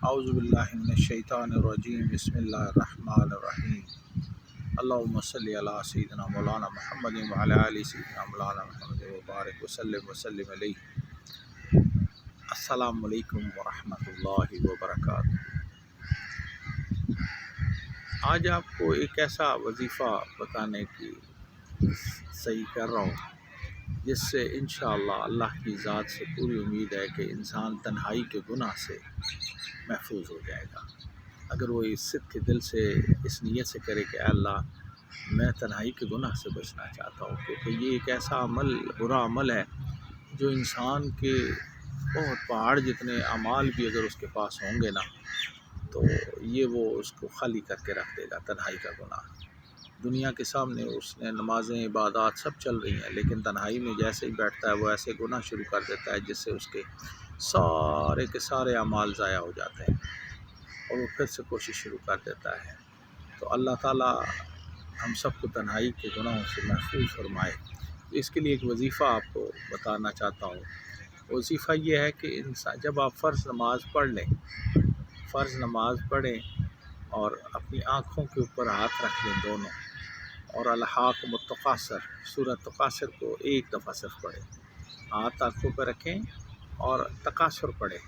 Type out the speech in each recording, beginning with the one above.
اعوذ باللہ من الشیطان الرجیم بسم اللہ الرحمن الرحیم اللہم صلی علی سیدنا مولانا محمد وعلی آل سیدنا مولانا محمد وبارک وسلم علیہ۔ السلام علیکم ورحمۃ اللہ وبرکاتہ۔ آج آپ کو ایک ایسا وظیفہ بتانے کی صحیح کر رہا ہوں جس سے انشاءاللہ اللہ کی ذات سے پوری امید ہے کہ انسان تنہائی کے گناہ سے محفوظ ہو جائے گا۔ اگر وہ اس صدق کے دل سے اس نیت سے کرے کہ اے اللہ میں تنہائی کے گناہ سے بچنا چاہتا ہوں، کیونکہ یہ ایک ایسا برا عمل ہے جو انسان کے بہت پہاڑ جتنے اعمال بھی اگر اس کے پاس ہوں گے نا تو یہ وہ اس کو خالی کر کے رکھ دے گا۔ تنہائی کا گناہ دنیا کے سامنے اس نے نمازیں عبادات سب چل رہی ہیں، لیکن تنہائی میں جیسے ہی بیٹھتا ہے وہ ایسے گناہ شروع کر دیتا ہے جس سے اس کے سارے کے سارے اعمال ضائع ہو جاتے ہیں اور وہ پھر سے کوشش شروع کر دیتا ہے۔ تو اللہ تعالیٰ ہم سب کو تنہائی کے گناہوں سے محفوظ فرمائے۔ اس کے لیے ایک وظیفہ آپ کو بتانا چاہتا ہوں۔ وظیفہ یہ ہے کہ انسان جب آپ فرض نماز پڑھ لیں، فرض نماز پڑھیں اور اپنی آنکھوں کے اوپر ہاتھ رکھ لیں دونوں، اور الحاکم التکاثر سورۃ تکاثر کو ایک دفعہ صرف پڑھیں، ہاتھ آنکھوں پہ رکھیں اور تکاثر پڑھیں۔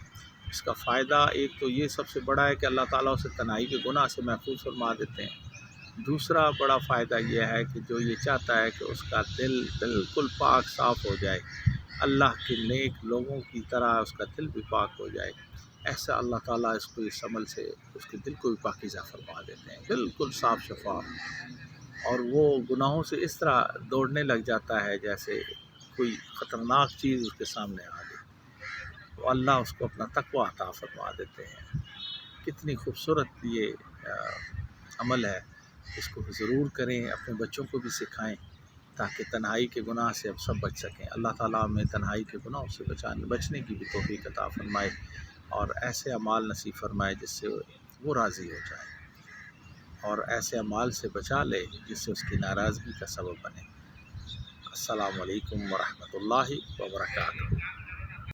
اس کا فائدہ ایک تو یہ سب سے بڑا ہے کہ اللہ تعالیٰ اسے تنہائی کے گناہ سے محفوظ فرما دیتے ہیں۔ دوسرا بڑا فائدہ یہ ہے کہ جو یہ چاہتا ہے کہ اس کا دل بالکل پاک صاف ہو جائے، اللہ کے نیک لوگوں کی طرح اس کا دل بھی پاک ہو جائے، ایسا اللہ تعالیٰ اس کو اس عمل سے اس کے دل کو بھی پاکیزہ فرما دیتے ہیں، بالکل صاف شفاف، اور وہ گناہوں سے اس طرح دوڑنے لگ جاتا ہے جیسے کوئی خطرناک چیز اس کے سامنے آ گئی۔ تو اللہ اس کو اپنا تقویٰ عطا فرما دیتے ہیں۔ کتنی خوبصورت یہ عمل ہے، اس کو ضرور کریں، اپنے بچوں کو بھی سکھائیں تاکہ تنہائی کے گناہ سے اب سب بچ سکیں۔ اللہ تعالیٰ ہمیں تنہائی کے گناہوں سے بچنے کی بھی توفیق عطا فرمائے اور ایسے اعمال نصیب فرمائے جس سے وہ راضی ہو جائے، اور ایسے اعمال سے بچا لے جس سے اس کی ناراضگی کا سبب بنے۔ السلام علیکم ورحمۃ اللہ وبرکاتہ۔